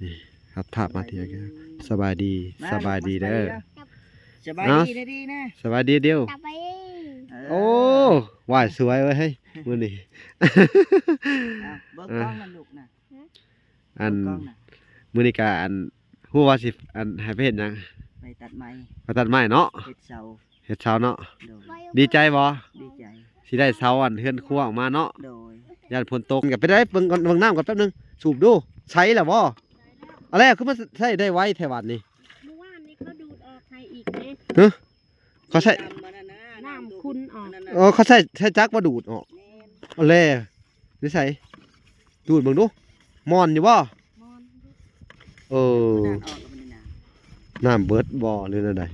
นี่ครับถามมาเทียกันสบายดีสบายดีเด้อ สบายดีนะดีนะ สบายดีเดียว จับไป โอ้ว่ายสวยเว้ยเฮ้ยมื้อนี้ เบิกกล้องนะลูกนะ อัน เบิกกล้องนะ มื้อนี้ก็อันฮู้ว่าสิอันให้ไปเฮ็ดหยัง ไปตัดไม้ ไปตัดไม้เนาะ เฮ็ดเสา เฮ็ดเช้าเนาะ โดย ดีใจบ่ ดีใจ สิได้เช้าอันเฮือนครัวออกมาเนาะ โดย ยานฝนตกก็ไปได้เบิ่งก่อนเบิ่งน้ำก่อนแป๊บนึงสูบดูใช้แล้วบ่อะไรคือมันใช้ได้ไวแท้บัดนี้ เมื่อวานนี้เขาดูดออกให้อีกไหม ฮะเขาใช้ น้ำคุณออก เขาใช้จักรมาดูดออกเอาแลนี่ใส่ดูดเบิ่งดูม่อนอยู่บ่ มอน เออ น้ำออกกับมันนี่นะ น้ำเบิดบ่หรืออะไร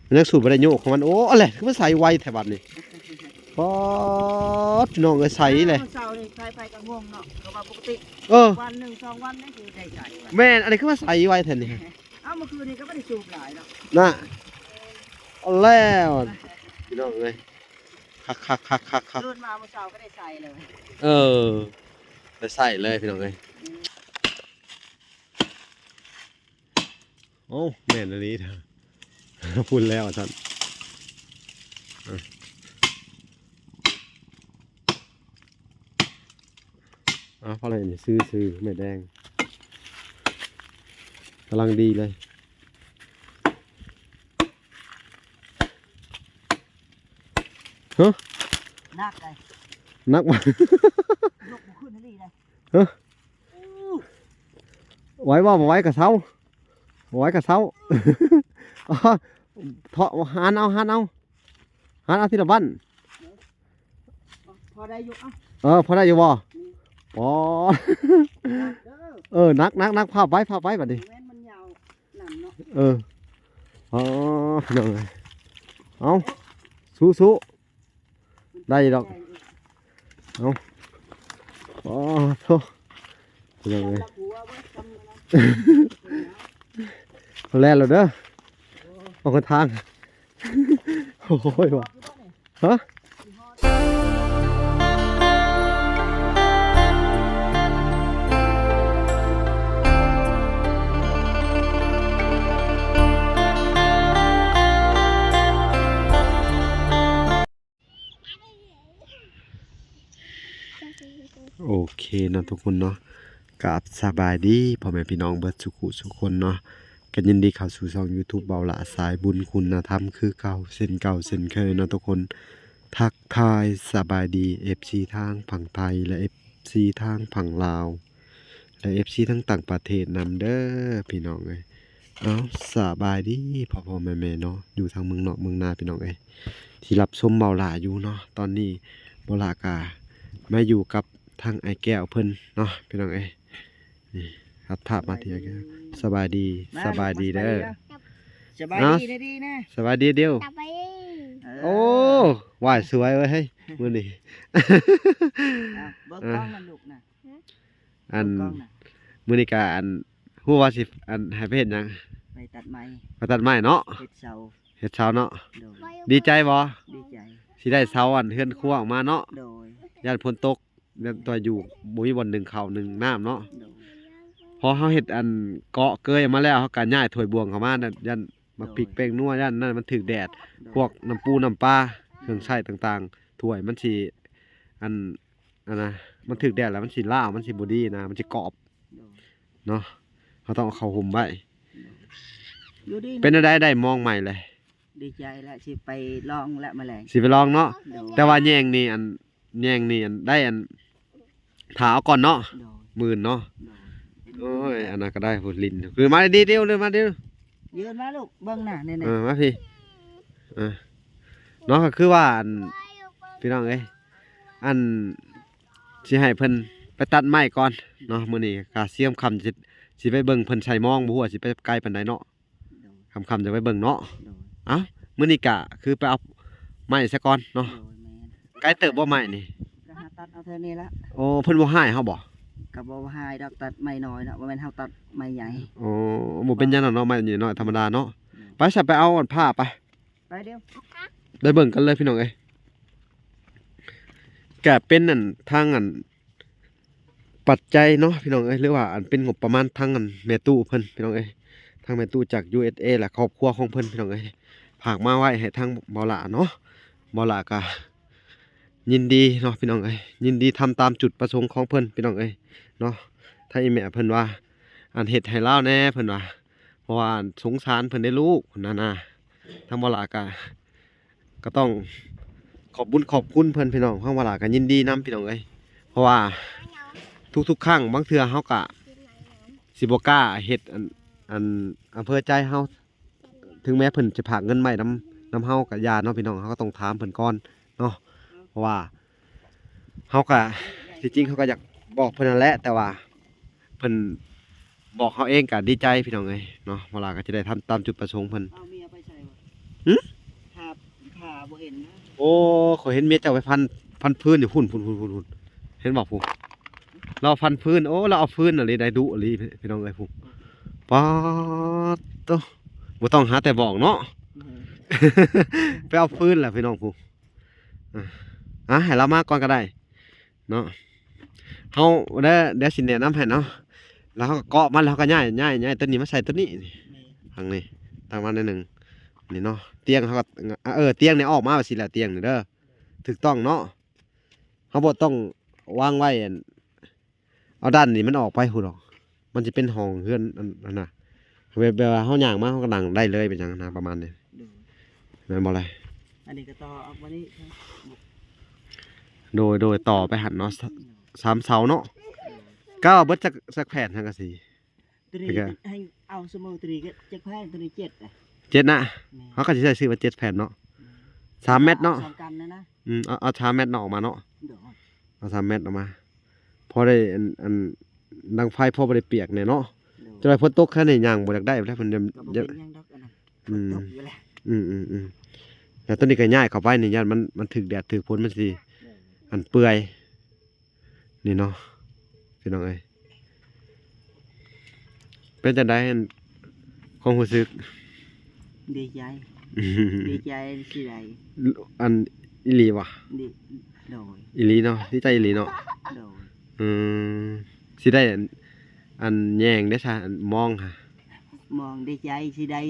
มันยังสูบบ่ได้โยกของมันโอ้อะไรคือมันใส่ไวแท้บัดนี้ป๊อดน้องเอ้ยใส่เลย เสานี่ไปกับง่วงเนาะก็ว่าปกติ เออ วันหนึ่งสองวันนี่คือได้ใจ แม่นอันนี้คือมันใส่ไวแท้นี่ เอ้าเมื่อคืนนี้ก็ไม่ได้สูบหลายเนาะ น่ะเอาแล้วพี่น้องเอ้ยคัก ตื่นมาเมื่อเช้าก็ได้ใส่เลย เออไปใส่เลยพี่น้องเอ้ยโอ้แม่นอันนี้เถอะพูดแล้วท่านเพราะอะไรนี่ซื้อไม่แดงกำลังดีเลยฮะ นักเลย นักมาย กมาขึ้นนี่เลย ฮะไว้บ่ไว้กับเสาไว้กับเสาอ๋อเถาะหานเอาทีละบ้าน พอได้อยู่เอ้า พอได้อยู่บ่อ๋อ เด้อ นักภาพไว้บัดนี้ แม่นมันยาวหนำเนาะ อ๋อนั่นเลยเอาสู้ได้ดอกอ๋อโธ่นั่นเลยเอาแล้วเด้อออกทางโอ้ยว่ะฮะโอเคนะทุกคนเนาะกับสบายดีพ่อแม่พี่น้องเบิดสุขคนเนาะกันยินดีเข้าสู่ช่อง YouTube เบาละสายบุญคุณธรรมคือเก่าเส้นเคยนะทุกคนทักทายสบายดี FC ทางฝั่งไทยและ FC ทางฝั่งลาวและ FC ทั้งต่างประเทศนำเด้อพี่น้องเอ้ยเอาสบายดีพ่อแม่เนาะอยู่ทางเมืองนอกเมืองนาพี่น้องเอ้ยที่รับชมเบาละอยู่เนาะตอนนี้เบาละกามาอยู่กับทางไอ้แก้วเพิ่นเนาะพี่น้องเอ้ยนี่ครับถามมาเทียกันสบายดีเด้อ สบายดีนะดีนะ สบายดีเดียว จับไป โอ้ว่ายสวยเว้ยเฮ้ยมื้อนี้ เบิกกล้องนะลูกนะ อัน เบิกกล้องนะ มื้อนี้ก็อันฮู้ว่าสิอันให้ไปเฮ็ดหยัง ไปตัดไม้ ไปตัดไม้เนาะ เฮ็ดเสา เฮ็ดเช้าเนาะ โดย ดีใจบ่ ดีใจ สิได้เช้าอันเฮือนครัวออกมาเนาะ โดย ยามฝนตกแล้วตัวอยู่บ่มีบ่อนหนึ่งข้าวหนึ่งน้ำเนาะ โดย พอเฮาเฮ็ดอันเกาะเกยออกมาแล้วเฮาก็ย้ายถ้วยบวงเข้ามานั่นยันมาพริกแป้งนัวยันนั่นมันถึกแดด พวกน้ำปูน้ำปลาเครื่องใช้ต่างๆถ้วยมันสิอันนะมันถึกแดดแล้วมันสิล่าวมันสิบ่ดีนะมันสิกรอบ โดย เนาะเขาต้องเอาเข้าห่มไว้ อยู่ดี เป็นอะไรได้มองใหม่เลย ดีใจแล้วสิไปลองและแมลง สิไปลองเนาะ โดย แต่ว่าแยงนี่อันได้อันถาเอาก่อนเนาะ โดย หมื่นเนาะ โดย โอ้ยอันนั้นก็ได้พูดลิ้นคือมาดีเดียวเลยมาเดียว ยืนมาลูกเบิ่งหน้าเนี่ย มาพี่เนาะก็คือว่าอันพี่น้องเอ้ยอันสิให้เพิ่นไปตัดไม้ก่อนเนาะมื้อนี้ก็เสียมคำสิไปเบิ่งเพิ่นใช้มองบ่ฮู้ว่าสิไปไกลปานใดเนาะคำจะไปเบิ่งเนาะ โดย เอ้ามื้อนี้กะคือไปเอาไม้ซะก่อนเนาะ โดยแม่น ไกลเติบบ่ไม้นี่ ก็หาตัดเอาเท่านี้ละ โอ้เพิ่นบ่ให้เฮาบ่ กับบ่หายดอกตัดไม้น้อยนะบ่แม่นเฮาตัดไม้ใหญ่ โอ้บ่เป็นหยังเนาะไม้นี่เนาะธรรมดาเนาะไปซะไปเอาอันผ้าไป ไปเดียว ได้เบิ่งกันเลยพี่น้องเอ้ยแกเป็นนั่นทางอัน ปัจจัยเนาะพี่น้องเอ้ยหรือว่าอันเป็นงบประมาณทางอันแม่ตู้เพิ่นพี่น้องเอ้ยทางแม่ตู้จาก USA และครอบครัวของเพิ่นพี่น้องเอ้ยฝากมาไว้ให้ทางบ่หลาเนาะบ่หลาก็ยินดีเนาะพี่น้องเอ้ยยินดีทำตามจุดประสงค์ของเพิ่นพี่น้องเอ้ยเนาะถ้าอีแม่เพิ่นว่าอันเฮ็ดให้ลาวแน่เพิ่นว่าเพราะว่าสงสารเพิ่นได้ลูกนั่นน่ะทางบ่หลาก็ต้องขอบคุณเพิ่นพี่น้องทางบ่หลาก็ยินดีนํพี่น้องเอ้ยเพราะว่าทุกๆครั้งบางเทื่อเฮาก็สิบ่กล้าเฮ็ดอันอำเภอใจเฮาถึงแม้เพิ่นจะฝากเงินมาให้นำเฮาก็ย่าเนาะพี่น้องเฮาก็ต้องถามเพิ่นก่อนเนาะเพราะว่าเฮาก็ที่จริงเฮาก็อยากบอกเพิ่นนั่นแหละแต่ว่าเพิ่นบอกเฮาเองก็ดีใจพี่น้องเอ้ยเนาะเวลาก็จะได้ทำตามจุดประสงค์เพิ่น เอาเมียไปใส่วะ หึ ขาบ่เห็นนะ โอ้ข้อยเห็นเมียเจ้าไปพันพื้นอยู่พุ่นเห็นบ่พุ่นเราพันพื้นโอ้เราเอาพื้นอะไรได้ดุอะไรพี่น้องเอ้ยพุ่นป๊าดโตบ่ต้องหาแต่บอกเนาะ ไปเอาพื้นแหละพี่น้องผู้ให้เรามาก่อนก็ได้เนาะเฮาเดี๋ยวสิแนะนำให้เนาะแล้วเฮาก็เกาะมันแล้วเฮาก็ย้ายตัวนี้มาใส่ตัวนี้นี่ทางนี้ทางมาหนึ่งนี่เนาะเตียงเฮาก็เตียงนี่ออกมาว่าสิแหละเตียงนี่เด้อถูกต้องเนาะเฮาบ่ต้องวางไว้เอาด้านนี้มันออกไปพุ่นดอกมันสิเป็นห้องเฮือนอันน่ะแบบว่าเฮาย่างมาเฮาก็นั่งได้เลยเป็นจังนะประมาณนี้แม่นบ่ล่ะ อันนี้ก็ต่อเอามานี่ โดยต่อไปหันเนาะ3เสาเนาะก็เอาเบิดสักแผ่นสังกะสี ตรีให้เอาสมอตรีก็จะแพงตรี7อ่ะ 7นะเขาก็สิใช้ซื้อมา7แผ่นเนาะ3เม็ดเนาะ สองกันนะเอา3เม็ดเนาะออกมาเนาะ เดี๋ยว เอา3เม็ดออกมาพอได้อันดังไฟพอบ่ได้เปียกเนี่ยเนาะจะได้ฝนตกแค่นี้ย่างบ่อยากได้แล้วมันจะ ก็บ่เป็นหยังดอกอันนั้นตกอยู่แล้ว แต่ต้นนี้ก็ย้ายเข้าไปนี่ย่านมันถึกแดดถึกฝนมันสิอันเปื่อยนี่เนาะพี่น้องเอ้ยเป็นจังได๋ความรู้สึก ดีใจดีใจสิได้ อันอีหลีวะ ดีโดย อีหลีเนาะดีใจอีหลีเนาะ โดย อืมสิได้อันแย่งได้ซะอันมองค่ะ มองดีใจสิได้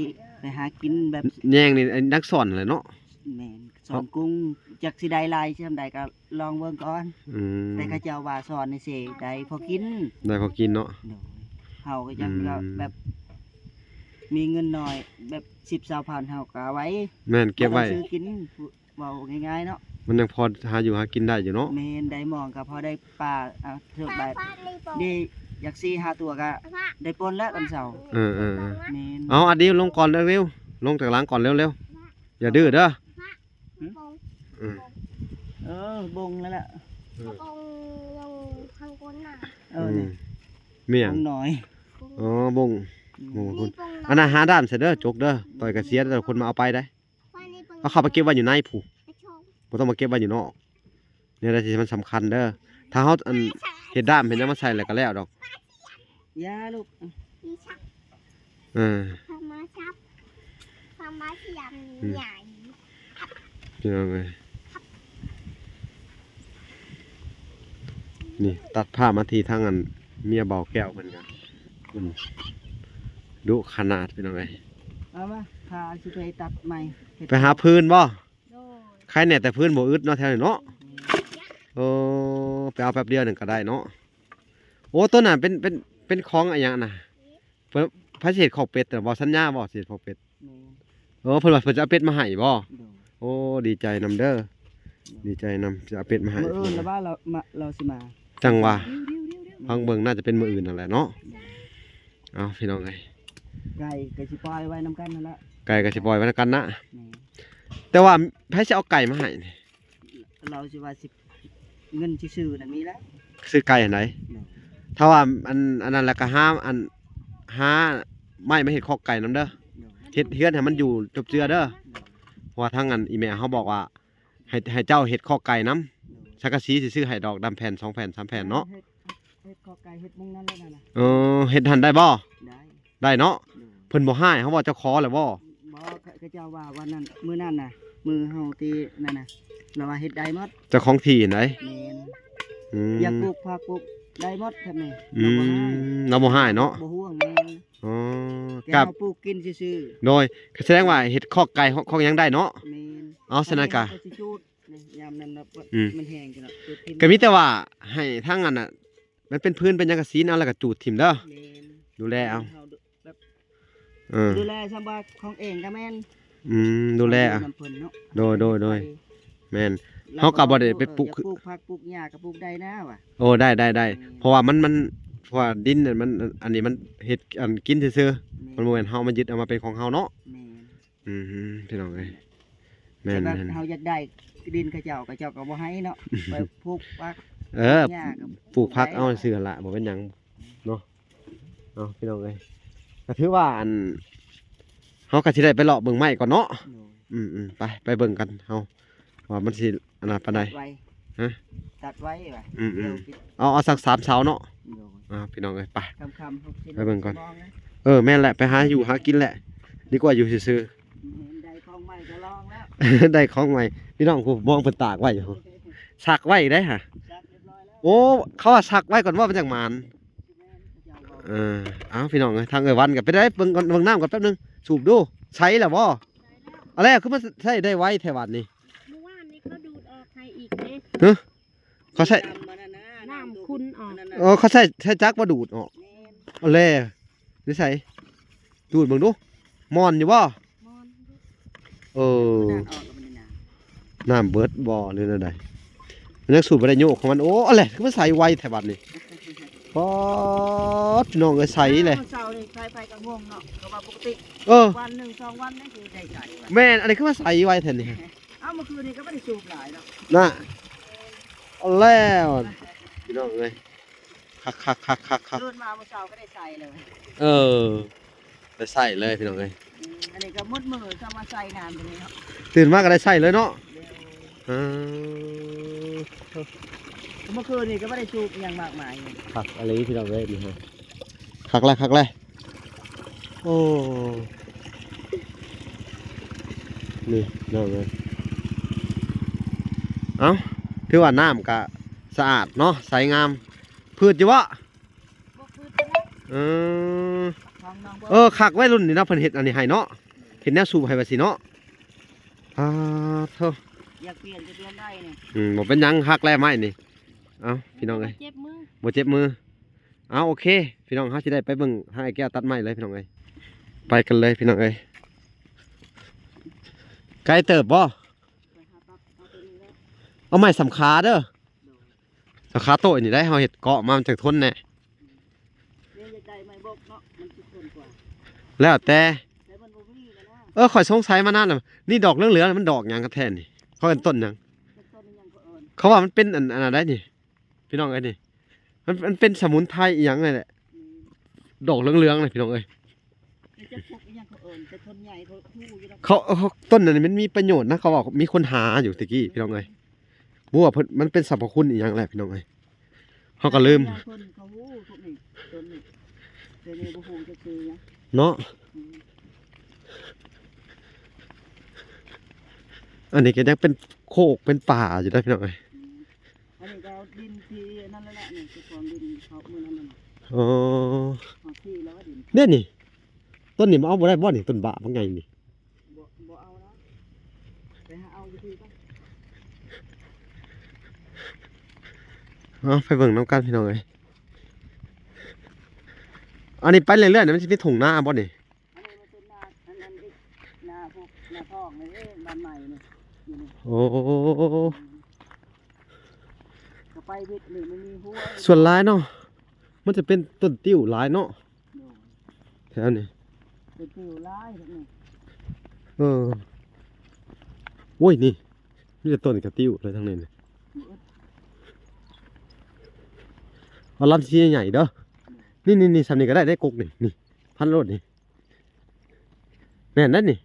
ไปหากินแบบ แย่งนี่อันนักสอนแหละเนาะ แม่นสอนกุ้งจักสิได้ลายซำใดก็ลองเบิ่งก่อน อืม แต่เขาเจ้าว่าสอนนี่สิได้พอกิน ได้พอกินเนาะ โดยเฮาก็จังก็ อืม แบบ มีเงินน้อยแบบ10-20,000เฮาก็เอาไว้ แม่นเก็บไว้ บ่ต้องซื้อกินเว้าง่ายๆเนาะ มันยังพอหาอยู่หากินได้อยู่เนาะ แม่นได้หมองก็พอได้ปลาเทือกแบบดีอยาก4-5ตัวก็ได้ปนแล้วตอนเช้า เออ แม่น เอาอันนี้ลงก่อนเร็วๆลงจากหล้างก่อนเร็วๆอย่าดื้อเด้ออืม บงแล้วล่ะ ลงข้างบนน่ะ นี่ เมี่ย บ ง งน้อย อ๋อบงคุณอันน่ะหาด้านเสร็จเด้อจกเด้อต่อยกระเสียแต่คนมาเอาไปได้เอาเข้าไปเก็บไว้อยู่ในผู้บ่ต้องมาเก็บไว้อยู่นอกเนี่ยแหละที่มันสำคัญเด้อถ้าเฮาอันเฮ็ดด้ามเฮ็ดหยังมาใส่แล้วก็แล้วดอก ยาลูก พี่ชัก เออ ทำมาชับทำมาเสียงใหญ่ พี่น้องเอ้ยนี่ตัดภาพมาทีทางอันเมียเบาแก้วเพิ่นก็ดุขนาดพี่น้องเอ้ย เอามาพาสิไปตัดใหม่เฮ็ด ไปหาพื้นบ่ โดย ใครเนี่ยแต่พื้นบ่อึดเนาะแถวนี้เนาะโอ้ไปเอาแป๊บเดียวหนึงก็ได้เนาะโอ้ตัวน่ะเป็นของอะไรอย่างน่ะเพิ่นพระเศษของเป็ดแต่บ่สัญญาบ่เศษของเป็ด แม่น โอ้เพิ่นว่าเพิ่นจะเอาเป็ดมาให้บ่ โดย โอ้ดีใจนำเด้อดีใจนำจะเอาเป็ดมาให้ มื้ออื่นแล้วว่าเราสิมา จังว่า เร็วๆ พังเบิ่งน่าจะเป็นมื้ออื่นนั่นแหละเนาะเอาพี่น้องเอ้ย ๆไก่ก็สิปล่อยไว้นํกันนั่นละ ไก่ก็สิปล่อยไว้กันนะ แม่น แต่ว่าไผสิเอาไก่มาให้นี่ เราสิว่าสิเงินซื่อๆน่ะมีแล้ว ซื้อไก่อันไหนถ้าว่าอันนั้นแล้วก็หาไม้มาเฮ็ดคอกไก่นำเด้อเฮ็ดเฮือนให้มันอยู่จบเจือเด้อเพราะว่าทางอันอีแม่เขาบอกว่าให้เจ้าเฮ็ดคอกไก่นำสังกะสีสิซื้อให้ดอกดำแผ่น2แผ่น3แผ่นเนาะ เฮ็ดกอไก่เฮ็ดมุงนั่นแล้วน่ะ เฮ็ดหันได้บ่ ได้ ได้เนาะเพิ่นบ่ให้เขาบอกเจ้าขอแล้วบ่ บ่เขาเจ้าว่าวันนั้นมื้อนั้นน่ะมือเฮาที่นั่นน่ะเราว่าเฮ็ดได้หมด เจ้าของที่ไหน แม่น อืม อยากปลูกผักปลูก ได้หมดครับนี่ เราบ่หายเนาะ บ่ห่วงแม่น อ๋อ แก กับ เอาปลูกกินซื่อ โดยแสดงว่าเฮ็ดคอกไก่คอกหยังได้เนาะ ๆแม่น เอาสนากะ เอสิจูดนี่ยามนั้นเนาะ อืม มันแห้งจังเนาะจูดกิน ก็มีแต่ว่าให้ทางนั้นน่ะมันเป็นพื้นเป็นหยังกะซีนเอาแล้วก็จูดถิ่มเด้อ แม่น ดูแลเอา แบบ เออ ดูแลสำบากของเองก็แม่น ดูแลเอา น้ำเพิ่นเนาะ โดย แม่น เขาก็บ่ได้ไปปลูก อย่าปลูกผักปลูกหญ้าก็ปลูกได้นะว่ะ โอ้ได้เพราะว่ามันเพราะว่าดินน่ะมันอันนี้มันเฮ็ดอันกินซื่อๆมันบ่แม่นเฮามายึดเอามาเป็นของเฮาเนาะ แม่น พี่น้องเอ้ยแม่น แต่ว่าเฮาอยากได้ดินเขาเจ้าก็บ่ให้เนาะไปปลูกผัก เออ หญ้าก็ ปลูกผักเอาซื่อๆหั่นล่ะบ่เป็นหยังเนาะเอาพี่น้องเอ้ยก็ถือว่าอันเฮาก็สิได้ไปเลาะเบิ่งไม้ก่อนเนาะ ไปเบิ่งกันเฮาว่ามันสิอันนั้นปานใด ตัดไว้ ฮะ ตัดไว้ว่ะ อืม เดี๋ยว เอาสัก3เช้าเนาะ เดี๋ยว พี่น้องเอ้ยไป คำเขาสิ ไปเบิ่งก่อน มะ แม่นแหละไปหาอยู่หากินแหละ ดีกว่าอยู่ซื่อ ได้ของใหม่ก็ลองแล้ว ๆ ได้ของใหม่พี่น้องกูมองเพิ่นตากไว้อยู่ซักไว้ได้ฮะ จัดเรียบร้อยแล้ว โอ้เขาว่าซักไว้ก่อนว่ามันจังหมาน แม่นเขาเจ้าบอก เอาพี่น้องเอ้ยทางเอ้ยวันก็ไปได้เบิ่งก่อนเบิ่งน้ำก่อนแป๊บนึงสูบดูใช้แล้วบ่อะไรคือมันใช้ได้ไวแท้บัดนี้ เมื่อวานนี้เขาดูดออกให้อีกเด้ เขาใช้ น้ำมันน่ะนะ น้ำคุณออก นั่นน่ะ เขาใช้จักรมาดูดออก แม่น เอาแลนี่ใส่ดูดเบิ่งดูมอนอยู่บ่ มอน เออ น้ำออกแล้วมันนี่นะ น้ำเบิดบ่หรือแนวใดมันยังสูบบ่ได้โยกของมันโอ้อะไรคือมันใสไวแท้บัดนี้ป๊อดพี่น้องเอ้ยใสเลย เช้านี่ใครไปก็ง่วงเนาะก็ว่าปกติ เออ วันหนึ่งสองวันนี่คือใจใจว่ะ แม่นอันนี้คือมันใสไวแท้นี่ เอ้าเมื่อคืนนี้ก็ไม่ได้สูบหลายเนาะ น่ะเอาแล้วพี่น้องเอ้ยคัก ตื่นมาเมื่อเช้าก็ได้ใส่เลย เออได้ใส่เลยพี่น้องเอ้ย อันนี้ก็มุดมือจะมาใส่น้ำตรงนี้เนาะ ตื่นมาก็ได้ใส่เลยเนาะ เดี๋ยว เออ เมื่อคืนนี้ก็ไม่ได้สูบอย่างมากมายเลย คักอะไรพี่น้องเอ้ยนี่ฮะคักเลยโอ้นี่น้องเอ้ยเอ้าถือว่าน้ำก็สะอาดเนาะใสงามพืชอยู่วะ บ่คือจะนะ เออ ของน้องบ่ คักไว้รุ่นนี่เนาะเพิ่นเฮ็ดอันนี้ให้เนาะเห็นแนวสูบให้ว่าสิเนาะเท่า อยากเปลี่ยนจะเปลี่ยนได้นี่ บ่เป็นหยังคักแล้วไม้นี่เอ้าพี่น้องเอ้ย เจ็บมือ บ่เจ็บมือเอาโอเค พี่น้องเฮาสิได้ไปเบิ่งหาไอ้แก้วตัดไม้เลยพี่น้องเอ้ยไปกันเลยพี่น้องเอ้ยไกลเติบบ่ ไปหาปั๊บเอาตัวนี้แล้ว เอาไม้สำคาเด้อสำคาโตะนี่ได้เฮาเฮ็ดเกาะมามันจักทนแน่ เนี่ยอยากได้ไม้บกเนาะมันสิทนกว่า แล้วแต่ แต่มันบ่มีกันนะ ข่อยสงสัยมานานแล้วนี่ดอกเหลืองๆมันดอกหยังกันแท้นี่เขาเป็นต้นหยัง เป็นต้นนี่ยังก็เอิ้น เขาว่ามันเป็นอันอะไรนี่พี่น้องเอ้ยนี่มันเป็นสมุนไพรอีหยังเลยแหละ อืม ดอกเหลืองๆเลยพี่น้องเอ้ย แล้วจะพกอีหยังก็เอิ้นแต่ต้นใหญ่เขาฮู้อยู่แล้ว เขาต้นนั้นมันมีประโยชน์นะเขาบอกมีคนหาอยู่ตะกี้พี่น้องเอ้ยบัวาเพิ่นมันเป็นสรรพคุณอีหยังแหละพี่น้องเอ้ยเขาก็ลืม คนเขาฮู้พวกนี้ต้นนี้แต่นี่บ่ฮู้จะคือหยัง เนาะ อืม อันนี้ก็ยังเป็นโคกเป็นป่าอยู่ได้พี่น้องเอ้ย อันนี้ก็เอาดินที่นั่นแล้วแหละนี่คือของดินเขามื้อนั้นน่ะ อ๋อ เอาที่แล้วว่าดิน เนี่ยนี่ต้นนี้มันเอาบ่ได้บ่นี่ต้นบะมันไงนี่ บ่เอานะไปหาเอาอยู่ที่ป่ะ เอาไปเบิ่งน้ำกันพี่น้องเอ้ยอันนี้ไปเรื่อยๆนะมันสิมีถุงหน้าบ่นี่ อันนี้มันเป็นนาอันนั้นอีกนาพวกนาทองนี่บ้านใหม่นี่อยู่นี่ โอ้ ก็ไปวิทย์นี่มันมีหัว ส่วนหลายเนาะมันจะเป็นต้นติ้วหลายเนาะ โน่ แถวนี้ เป็นผิวร้ายแบบนี้ โอ้ยนี่นี่จะต้นกระติ้วเลยทั้งนี้นี่เอาลำชีใหญ่ๆเด้อนี่สำนี้ก็ได้กกนี่พันโลดนี่แน่นนั่นนี่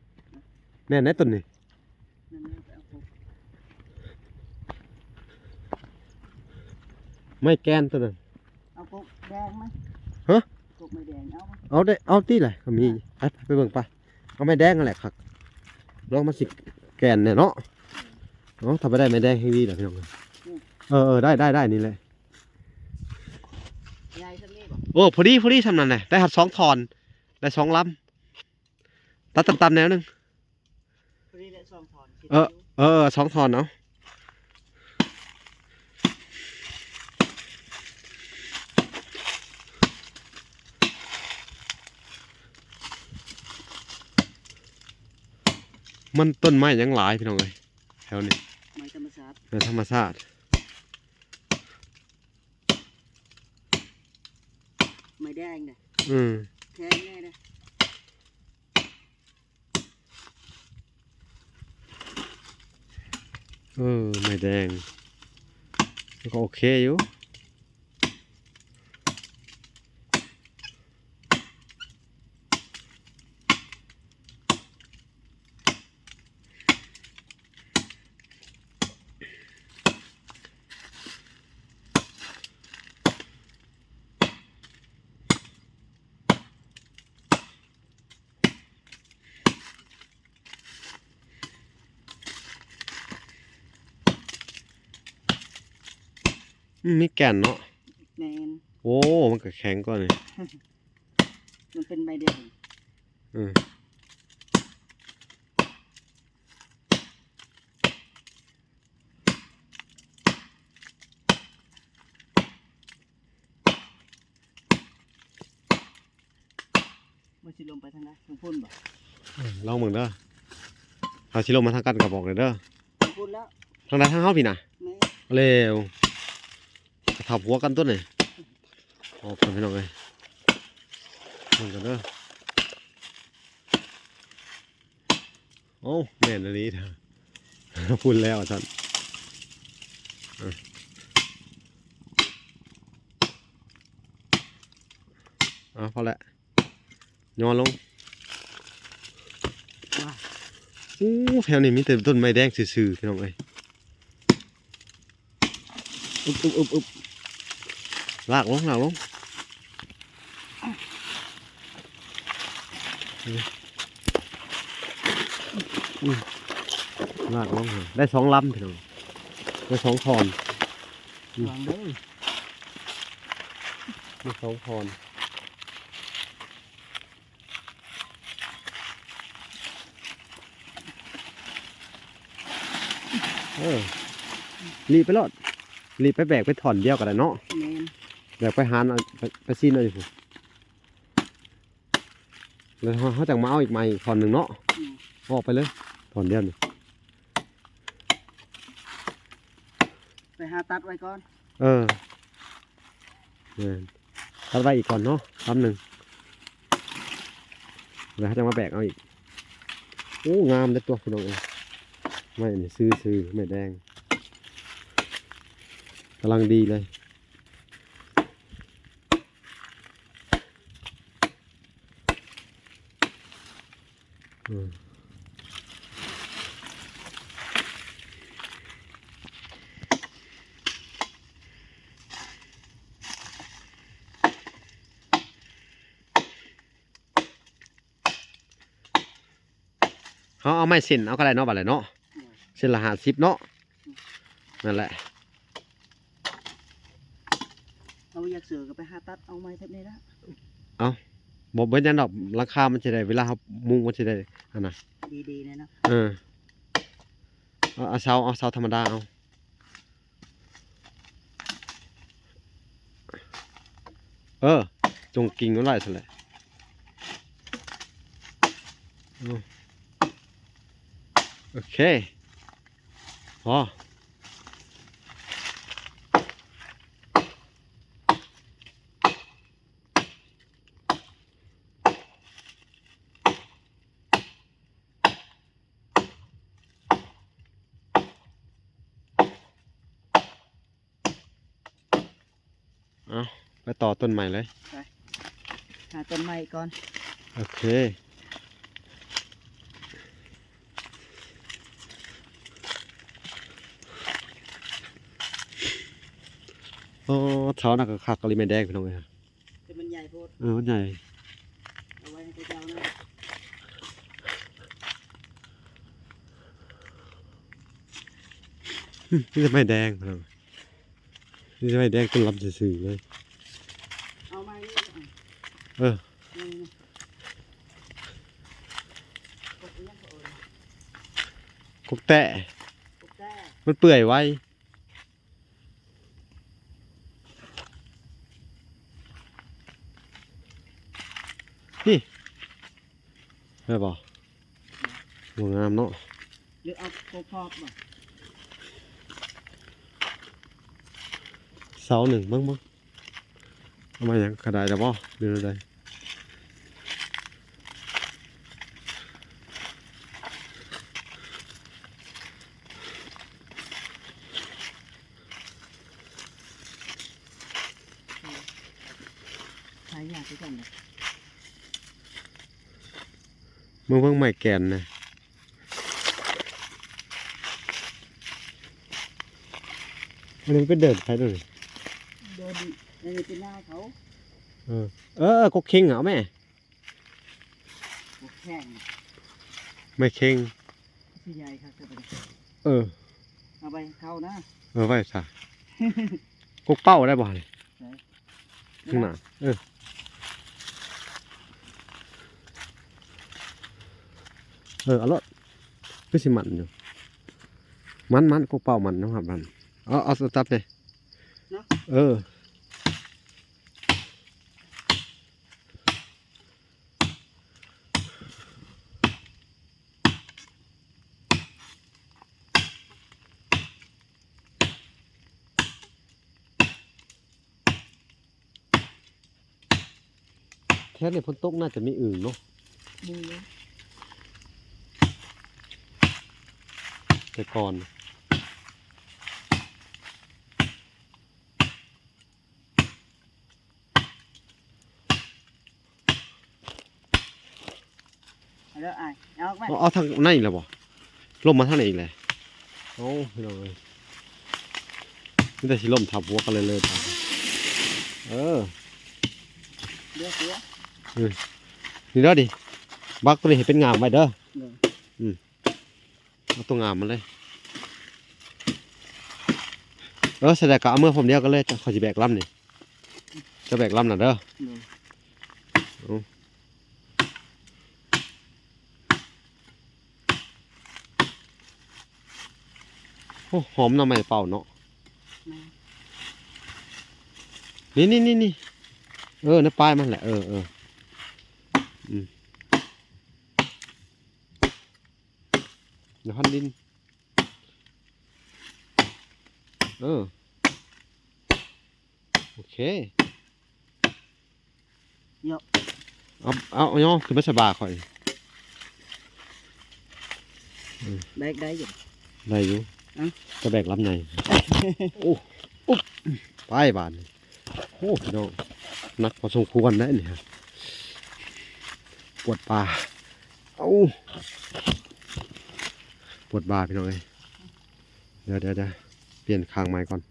แน่นนั่นต้นนี่ นั่นไปเอาพวก ไม่แกนต้นนั้น เอาพวกแดงไหม ฮะ พวกไม่แดงเอาไหม เอาตีแหละก็มีไปเบิ่งไปเอาไม่แดงนั่นแหละครับลองมาสิแกนเนี่ยเนาะทำไปได้ไม่แดงให้ดีเหรอพี่น้องได้นี่แหละ โอ้พอดีสำนันเลยได้หัด2 ทอนได้2 ลำตัดตำๆแนวหนึง พอดีได้2ถอน 2 ทอนเนาะมันต้นไม้ยังหลายพี่น้องเอ้ยแถวนี้ ไม้ธรรมชาติ ในธรรมชาติ ไม้แดงเนี่ย อืม แข็งแน่เลย ไม่แดงก็โอเคอยู่มีแก่นเนาะ แมน โอ้มันก็แข็งก่อนเลย มันเป็นไม้แดง อืม มันสิลงไปทางไหนทางพุ่นบ่ ลองเบิ่งเด้อเอาสิลงมาทางกันกับบอกเลยเด้อ ทางพุ่นแล้ว ทางใดทางเฮาพี่น่ะ แม่ เร็วทับหัวกันต้นนี่ออกกันพี่น้องเอ้ยเบิ่งกันเด้อโอ้แม่นอันนี้เถอะพูดแล้วท่านพอแล้วย้อนลง ว้า อู้แถวนี้มีแต่ต้นไม้แดงซื่อๆพี่น้องเอ้ยอึบลากลงลากลงได้2 ลำพี่น้องได้2 ทอน วางเด้อ ได้2 ทอนรีบไปรอดรีบไปแบกไปถอนเดียวกันเลยเนาะ แมน แบกไปหาเอาไปซีนเอาดิผมแล้วเขาจังมาเอาอีกไม้ถอนหนึ่งเนาะ อืม ออกไปเลยถอนเดียวนี่ ไปหาตัดไว้ก่อน เออตัดไว้อีกก่อนเนาะลำหนึ่งแล้วเขาจะมาแบกเอาอีกโอ้งามเลยตัวพี่น้องเองไม่นี่ซื้อไม่แดงกำลังดีเลยเขาเอาไม้เส้นเอาก็ได้เนาะบัดเลยเนาะเส้นละ50เนาะนั่นแหละ เอาอยากเสือก็ไปหาตัดเอาไม้เท่านี้ละ บอกเบิ้ลยันดอกราคามันจะได้เวลาเขามุงมันจะได้อันน่ะ ดีๆเลยเนาะ เอาเสาธรรมดาเอาจงกิ่งมันไว้ซะแหละโอเคพอไปต่อต้นใหม่เลย หาต้นไม้ก่อน โอเคโอ้เท้านักก็คักกะลิแม่แดงพี่น้องเอ้ย แต่มันใหญ่โพด มันใหญ่ เอาไว้ให้เจ้านะ นี่จะไม่แดงพี่น้องนี่จะไม่แดงต้นลำซื่อๆเลย เอาไม้นี่ เออ กกแตะมันเปื่อยไวนี่ได้ป่ะหัวงามเนาะ หรือเอาโคพอกบ่ เสาหนึ่งบ้างเอามาอย่างกระดาษได้ป่ะหรืออะไร ใช้ยากที่สุดเลย มึงเพิ่งใหม่แกนนะอันนี้เป็นเดินไปเลย โดนในเป็นหน้าเขา กกเข่งเหรอแม่ พวกแข้ง ไม่เข่ง พี่ใหญ่ครับจะไป เออ เอาไปเข้านะ ไว้ซะกกเป้าได้บ่เนี่ยข้างหน้าเอาละคือสิมันอยู่มันกกเป้ามันนะครับมันเอาสตับเลยแค่ในพ้นตกน่าจะมีอื่นเนาะ มือ แต่ก่อน แล้วไอ้เอาไหม เอาทางไหนอีกแล้วบ่ลมมาทางไหนอีกเลยเอาพี่น้องเลยนี่แต่สิลมทับหัวกันเลยครับเลือกเสือ นี่เด้อดิบักตัวนี้ให้เป็นงามไว้เด้อ เลย เอาตัวงามมันเลยแสดงกับเอาเมื่อผมเดียวกันเลยจะขอสิแบกลำนี่จะแบกลำน่ะเด้อ เลย โอ้หอมน้ำใหม่เป่าเนาะนี่ในปลายมันแหละเดี๋ยวพันดินโอเคเอาย่อคือไม่สบายค่อย แบกได้อยู่ ได้อยู่จะแบกลำไงโอ้ไปบานโอ้พี่น้องนักพอสมควรได้เนี่ยปวดปลาปวดบ่าพี่น้องเลยเดี๋ยวเปลี่ยนคางไม้ก่อน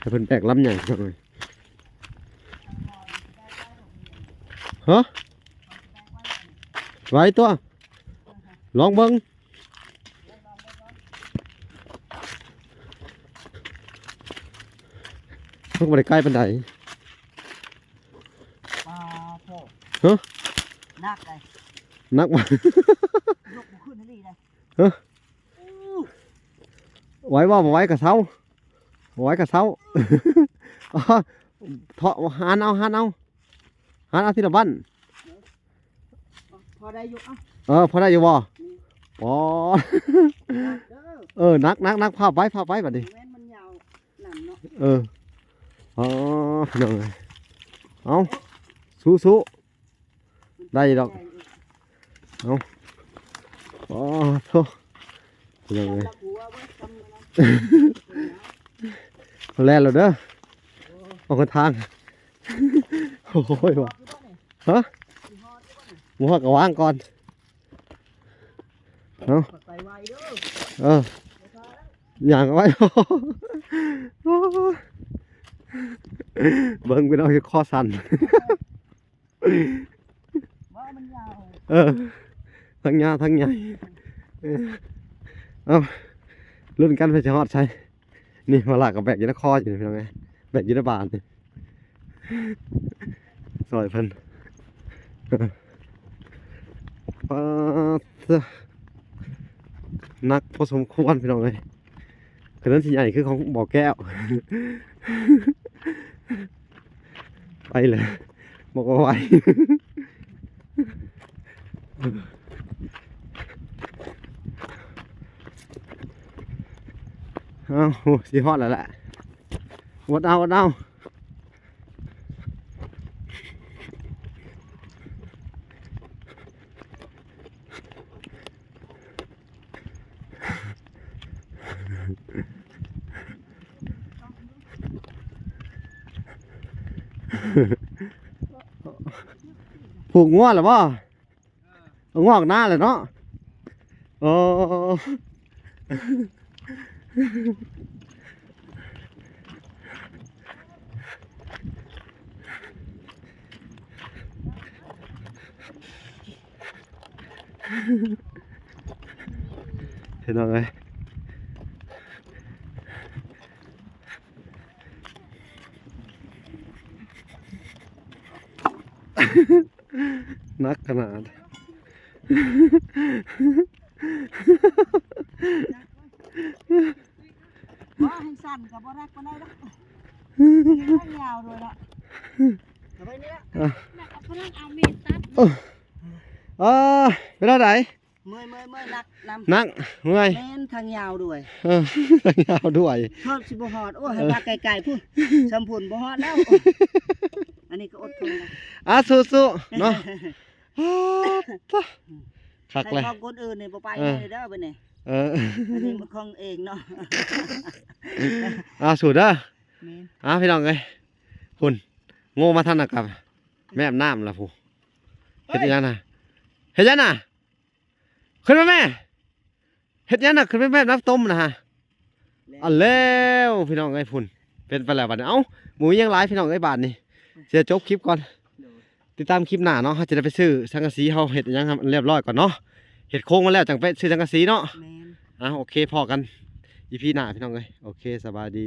ให้เพิ่นแบกลำใหญ่จังเลยฮะไว้ตัวลองเบิ้งเพิ่งมาได้ใกล้ปันได ปลาโพนักเลย นักมาย กบุขึ้นนี่เลย ไว้ว่าบ่ไว้กับเสาไว้กับเสาเถาะหานเอาที่ละบ้าน พอได้อยู่อ่ะ พอได้อยู่บ่อ๋อนักภาพไว้บัดนี้ แม่นมันยาวหนำเนาะ พี่น้องเลยเอาสู้ได้ดอกโธ่พี่น้องเลยแล่นแล้วเด้อออกทางโอ้ยว่ะฮะหมูหักกระว่างก่อน ใส่ไว้เด้อ อย่างไว้ เบิ่งไปเอาคอสั่น ว่ามันยาว ทั้งยาวทั้งใหญ่เอารุ่นกันไปจะฮอดใช่นี่มาหลักกับแบกอยู่ในคออยู่พี่น้องไงแบกอยู่ในบานนี่ซอยเพิ่นนักพอสมควรพี่น้องเลยคือนั้นที่ใหญ่คือของบ่อแก้ว ไปเลยบอกว่าไหว เอาโหสิฮอดแล้วแหละวัดเอาวัดเอา ผูกง้อหรือเปล่าง้อออกหน้าเลยเนาะโอ้เห็นไหมนักขนาด ว่าให้สั้นกับบ่รักปานใดดอกให้ยาวด้วยละเอาไปนี่ละ แล้วก็เพิ่งเอามีดตัด ไปได้ไหน เมื่อยนักนำ นักเมื่อย แม่นทางยาวด้วย ทางยาวด้วย ทอดสิบ่ฮอดโอ้ให้ว่าไกลๆพุ่นสำพุ่นบ่ฮอดแล้วอันนี้ก็อดทนนะ สู้ๆเนาะคักเลย ให้ของคนอื่นนี่บ่ไปเลยเด้อบัดนี้อันนี้มันของเองเนาะ สู้เด้อ แม่น พี่น้องเอ้ยคุณโง่มาท่านน่ะกับแม่น้ำล่ะผู้เฮ็ดยังน่ะเฮ็ดยังน่ะขึ้นมาแม่เฮ็ดยังน่ะขึ้นไปแม่น้ำต้มนะฮะอันแล้วพี่น้องเอ้ยพุ่นเป็นไปแล้วบัดนี้เอ้าหมูยังหลายพี่น้องเอ้ยบาดนี้เสียจบคลิปก่อนติดตามคลิปหน้าเนาะเขาจะได้ไปซื้อสังกะสีเฮาเฮ็ดยังเรียบร้อยก่อนเนาะเฮ็ดโค้งมาแล้วจังไปซื้อสังกะสีเนาะ แม่น โอเคพอกันอีพีหน้าพี่น้องเอ้ยโอเคสบายดี